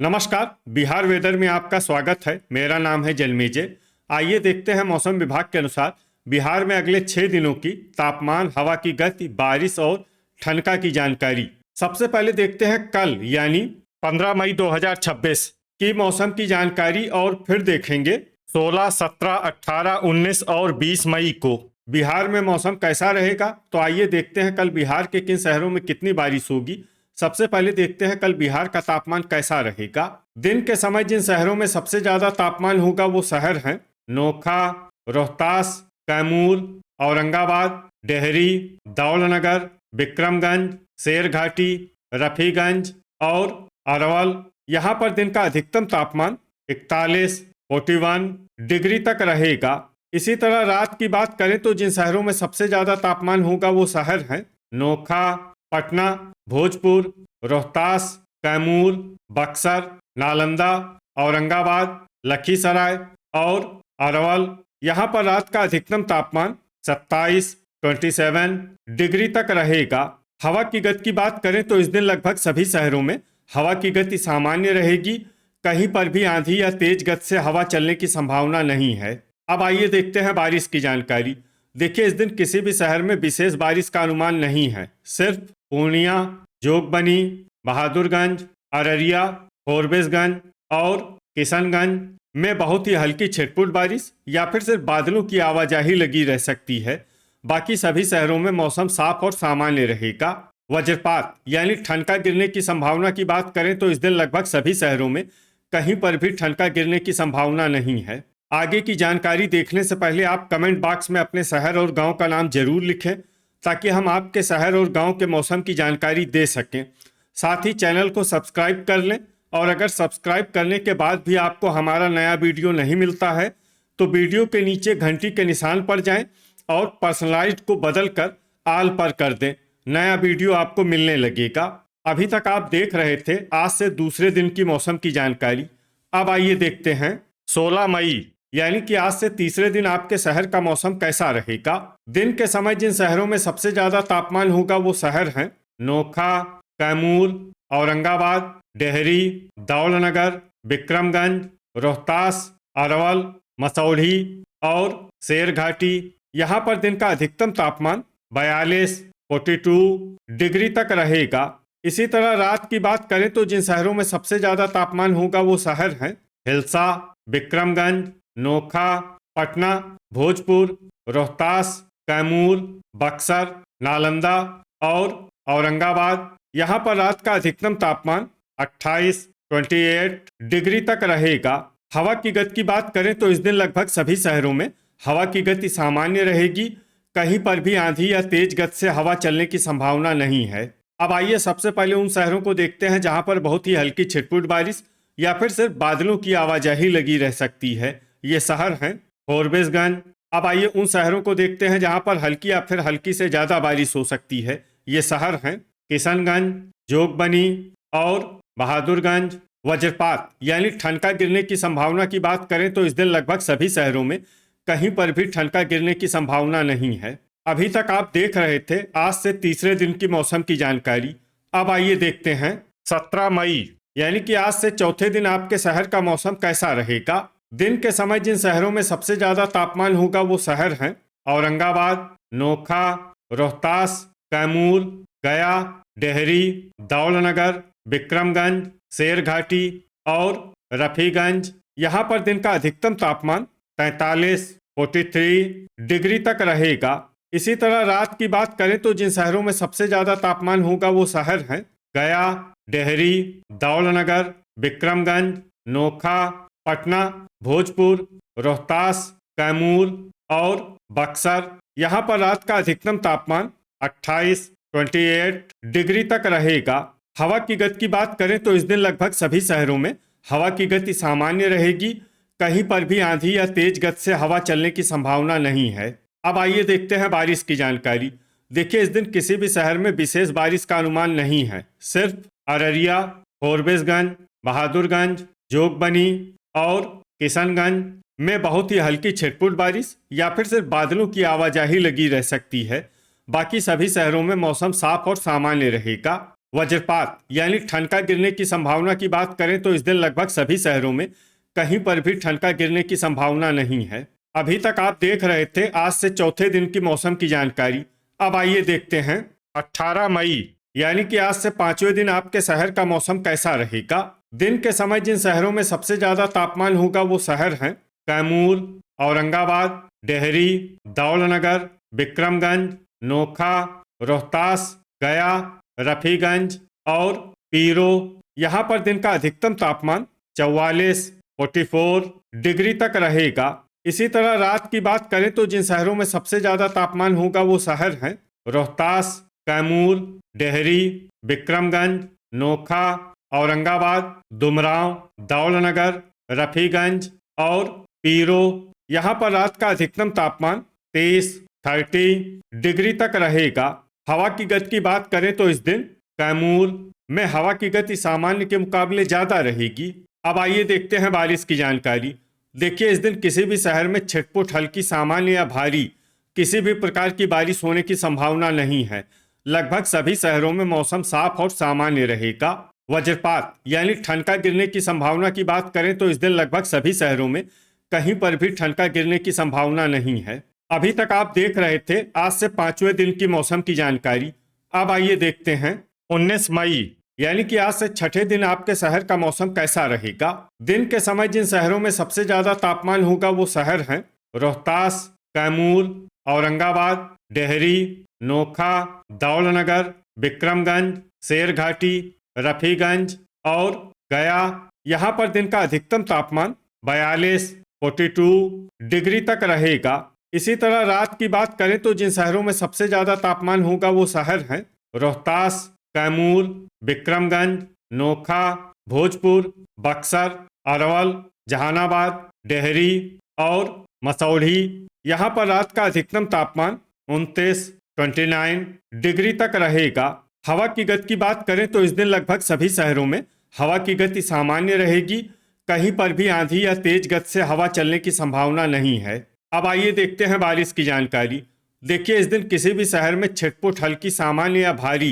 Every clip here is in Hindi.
नमस्कार। बिहार वेदर में आपका स्वागत है। मेरा नाम है जन्मेजय। आइए देखते हैं मौसम विभाग के अनुसार बिहार में अगले 6 दिनों की तापमान, हवा की गति, बारिश और ठनका की जानकारी। सबसे पहले देखते हैं कल यानी 15 मई 2026 की मौसम की जानकारी और फिर देखेंगे 16, 17, 18, 19 और 20 मई को बिहार में मौसम कैसा रहेगा। तो आइए देखते हैं कल बिहार के किन शहरों में कितनी बारिश होगी। सबसे पहले देखते हैं कल बिहार का तापमान कैसा रहेगा। दिन के समय जिन शहरों में सबसे ज्यादा तापमान होगा वो शहर हैं नोखा, रोहतास, कैमूर, औरंगाबाद, डेहरी, दौलनगर, विक्रमगंज, शेरघाटी, रफीगंज और अरवल। यहाँ पर दिन का अधिकतम तापमान 41, 41 डिग्री तक रहेगा। इसी तरह रात की बात करें तो जिन शहरों में सबसे ज्यादा तापमान होगा वो शहर हैं नोखा, पटना, भोजपुर, रोहतास, कैमूर, बक्सर, नालंदा, औरंगाबाद, लखीसराय और अरवल। यहाँ पर रात का अधिकतम तापमान 27, 27 डिग्री तक रहेगा। हवा की गति की बात करें तो इस दिन लगभग सभी शहरों में हवा की गति सामान्य रहेगी। कहीं पर भी आंधी या तेज गति से हवा चलने की संभावना नहीं है। अब आइए देखते हैं बारिश की जानकारी। देखिए, इस दिन किसी भी शहर में विशेष बारिश का अनुमान नहीं है। सिर्फ पूर्णिया, जोगबनी, बहादुरगंज, अररिया, फॉरबिसगंज और किशनगंज में बहुत ही हल्की छिटपुट बारिश या फिर सिर्फ बादलों की आवाजाही लगी रह सकती है। बाकी सभी शहरों में मौसम साफ और सामान्य रहेगा। वज्रपात यानी ठनका गिरने की संभावना की बात करें तो इस दिन लगभग सभी शहरों में कहीं पर भी ठनका गिरने की संभावना नहीं है। आगे की जानकारी देखने से पहले आप कमेंट बॉक्स में अपने शहर और गांव का नाम जरूर लिखें ताकि हम आपके शहर और गांव के मौसम की जानकारी दे सकें। साथ ही चैनल को सब्सक्राइब कर लें और अगर सब्सक्राइब करने के बाद भी आपको हमारा नया वीडियो नहीं मिलता है तो वीडियो के नीचे घंटी के निशान पर जाएं और पर्सनलाइज्ड को बदल कर आल पर कर दें। नया वीडियो आपको मिलने लगेगा। अभी तक आप देख रहे थे आज से दूसरे दिन की मौसम की जानकारी। अब आइए देखते हैं 16 मई यानी कि आज से तीसरे दिन आपके शहर का मौसम कैसा रहेगा। दिन के समय जिन शहरों में सबसे ज्यादा तापमान होगा वो शहर हैं नोखा, कैमूर, औरंगाबाद, डेहरी, दौलनगर, विक्रमगंज, रोहतास, अरवल, मसौढ़ी और शेरघाटी। यहाँ पर दिन का अधिकतम तापमान 42, 42 डिग्री तक रहेगा। इसी तरह रात की बात करें तो जिन शहरों में सबसे ज्यादा तापमान होगा वो शहर हैं हिलसा, विक्रमगंज, नोखा, पटना, भोजपुर, रोहतास, कैमूर, बक्सर, नालंदा और औरंगाबाद। यहाँ पर रात का अधिकतम तापमान 28, 28 डिग्री तक रहेगा। हवा की गति की बात करें तो इस दिन लगभग सभी शहरों में हवा की गति सामान्य रहेगी। कहीं पर भी आंधी या तेज गति से हवा चलने की संभावना नहीं है। अब आइए सबसे पहले उन शहरों को देखते हैं जहां पर बहुत ही हल्की छिटपुट बारिश या फिर सिर्फ बादलों की आवाजाही लगी रह सकती है। ये शहर हैं फॉरबिसगंज। अब आइए उन शहरों को देखते हैं जहां पर हल्की या फिर हल्की से ज्यादा बारिश हो सकती है। ये शहर हैं किशनगंज, जोगबनी और बहादुरगंज। वज्रपात यानी ठनका गिरने की संभावना की बात करें तो इस दिन लगभग सभी शहरों में कहीं पर भी ठनका गिरने की संभावना नहीं है। अभी तक आप देख रहे थे आज से तीसरे दिन की मौसम की जानकारी। अब आइए देखते हैं 17 मई यानी कि आज से चौथे दिन आपके शहर का मौसम कैसा रहेगा। दिन के समय जिन शहरों में सबसे ज्यादा तापमान होगा वो शहर हैं औरंगाबाद, नोखा, रोहतास, कैमूर, गया, डेहरी, दौलनगर, विक्रमगंज, शेरघाटी और रफीगंज। यहाँ पर दिन का अधिकतम तापमान 43, 43 डिग्री तक रहेगा। इसी तरह रात की बात करें तो जिन शहरों में सबसे ज्यादा तापमान होगा वो शहर हैं गया, डेहरी, दौलनगर, विक्रमगंज, नोखा, पटना, भोजपुर, रोहतास, कैमूर और बक्सर। यहाँ पर रात का अधिकतम तापमान 28, 28 डिग्री तक रहेगा। हवा की गति की बात करें तो इस दिन लगभग सभी शहरों में हवा की गति सामान्य रहेगी। कहीं पर भी आंधी या तेज गति से हवा चलने की संभावना नहीं है। अब आइए देखते हैं बारिश की जानकारी। देखिए, इस दिन किसी भी शहर में विशेष बारिश का अनुमान नहीं है। सिर्फ अररिया, फॉरबिसगंज, बहादुरगंज, जोगबनी और किशनगंज में बहुत ही हल्की छिटपुट बारिश या फिर सिर्फ बादलों की आवाजाही लगी रह सकती है। बाकी सभी शहरों में मौसम साफ और सामान्य रहेगा। वज्रपात यानी ठनका गिरने की संभावना की बात करें तो इस दिन लगभग सभी शहरों में कहीं पर भी ठनका गिरने की संभावना नहीं है। अभी तक आप देख रहे थे आज से चौथे दिन की मौसम की जानकारी। अब आइए देखते हैं 18 मई यानी कि आज से पांचवें दिन आपके शहर का मौसम कैसा रहेगा। दिन के समय जिन शहरों में सबसे ज्यादा तापमान होगा वो शहर हैं कैमूर, औरंगाबाद, डेहरी, दौलनगर, विक्रमगंज, नोखा, रोहतास, गया, रफीगंज और पीरो। यहाँ पर दिन का अधिकतम तापमान 44 डिग्री तक रहेगा। इसी तरह रात की बात करें तो जिन शहरों में सबसे ज्यादा तापमान होगा वो शहर हैं रोहतास, कैमूर, डेहरी, विक्रमगंज, नोखा, औरंगाबाद, दुमराव, दौलनगर, रफीगंज और पीरो। यहाँ पर रात का अधिकतम तापमान 30 डिग्री तक रहेगा। हवा की गति की बात करें तो इस दिन कैमूर में हवा की गति सामान्य के मुकाबले ज्यादा रहेगी। अब आइए देखते हैं बारिश की जानकारी। देखिए इस दिन किसी भी शहर में छिटपुट हल्की सामान्य या भारी किसी भी प्रकार की बारिश होने की संभावना नहीं है। लगभग सभी शहरों में मौसम साफ और सामान्य रहेगा। वज्रपात यानी ठनका गिरने की संभावना की बात करें तो इस दिन लगभग सभी शहरों में कहीं पर भी ठनका गिरने की संभावना नहीं है। अभी तक आप देख रहे थे आज से पांचवें दिन की मौसम की जानकारी। अब आइए देखते हैं 19 मई यानी कि आज से छठे दिन आपके शहर का मौसम कैसा रहेगा। दिन के समय जिन शहरों में सबसे ज्यादा तापमान होगा वो शहर हैं रोहतास, कैमूर, औरंगाबाद, डेहरी, नोखा, दौलनगर, विक्रमगंज, शेरघाटी, रफीगंज और गया। यहाँ पर दिन का अधिकतम तापमान 42 डिग्री तक रहेगा। इसी तरह रात की बात करें तो जिन शहरों में सबसे ज्यादा तापमान होगा वो शहर हैं रोहतास, कैमूर, विक्रमगंज, नोखा, भोजपुर, बक्सर, अरवल, जहानाबाद, डेहरी और मसौढ़ी। यहाँ पर रात का अधिकतम तापमान 29 डिग्री तक रहेगा। हवा की गति की बात करें तो इस दिन लगभग सभी शहरों में हवा की गति सामान्य रहेगी। कहीं पर भी आंधी या तेज गति से हवा चलने की संभावना नहीं है। अब आइए देखते हैं बारिश की जानकारी। देखिए इस दिन किसी भी शहर में छिटपुट हल्की सामान्य या भारी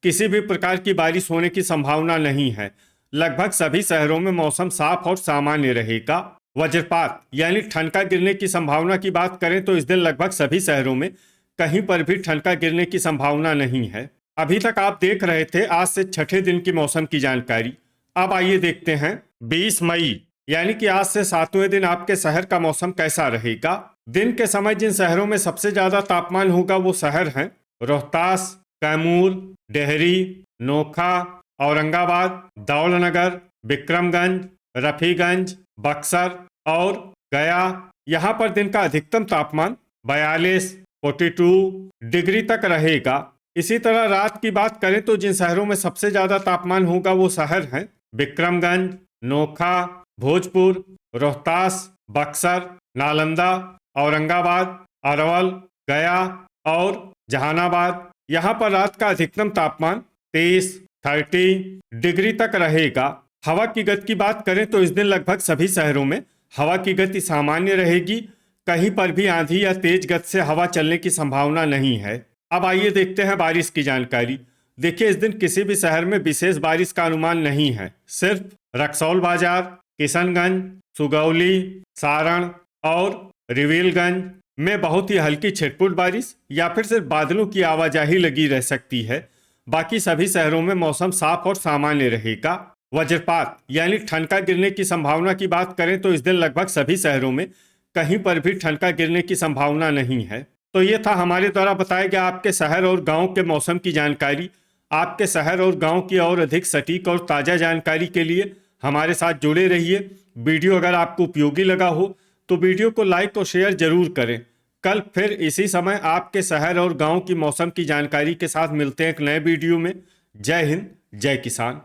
किसी भी प्रकार की बारिश होने की संभावना नहीं है। लगभग सभी शहरों में मौसम साफ और सामान्य रहेगा। वज्रपात यानी ठनका गिरने की संभावना की बात करें तो इस दिन लगभग सभी शहरों में कहीं पर भी ठनका गिरने की संभावना नहीं है। अभी तक आप देख रहे थे आज से छठे दिन की मौसम की जानकारी। अब आइए देखते हैं 20 मई यानी कि आज से सातवें दिन आपके शहर का मौसम कैसा रहेगा। दिन के समय जिन शहरों में सबसे ज्यादा तापमान होगा वो शहर हैं रोहतास, कैमूर, डेहरी, नोखा, औरंगाबाद, दौलनगर, विक्रमगंज, रफीगंज, बक्सर और गया। यहाँ पर दिन का अधिकतम तापमान 42 डिग्री तक रहेगा। इसी तरह रात की बात करें तो जिन शहरों में सबसे ज्यादा तापमान होगा वो शहर हैं विक्रमगंज, नोखा, भोजपुर, रोहतास, बक्सर, नालंदा, औरंगाबाद, अरवल, गया और जहानाबाद। यहाँ पर रात का अधिकतम तापमान 30 डिग्री तक रहेगा। हवा की गति की बात करें तो इस दिन लगभग सभी शहरों में हवा की गति सामान्य रहेगी। कहीं पर भी आंधी या तेज गति से हवा चलने की संभावना नहीं है। अब आइए देखते हैं बारिश की जानकारी। देखिए इस दिन किसी भी शहर में विशेष बारिश का अनुमान नहीं है। सिर्फ रक्सौल बाजार, किशनगंज, सुगौली, सारण और रिविलगंज में बहुत ही हल्की छिटपुट बारिश या फिर सिर्फ बादलों की आवाजाही लगी रह सकती है। बाकी सभी शहरों में मौसम साफ और सामान्य रहेगा। वज्रपात यानी ठनका गिरने की संभावना की बात करें तो इस दिन लगभग सभी शहरों में कहीं पर भी ठनका गिरने की संभावना नहीं है। तो ये था हमारे द्वारा बताया गया आपके शहर और गांव के मौसम की जानकारी। आपके शहर और गांव की और अधिक सटीक और ताज़ा जानकारी के लिए हमारे साथ जुड़े रहिए। वीडियो अगर आपको उपयोगी लगा हो तो वीडियो को लाइक और शेयर जरूर करें। कल फिर इसी समय आपके शहर और गांव की मौसम की जानकारी के साथ मिलते हैं एक नए वीडियो में। जय हिंद, जय किसान।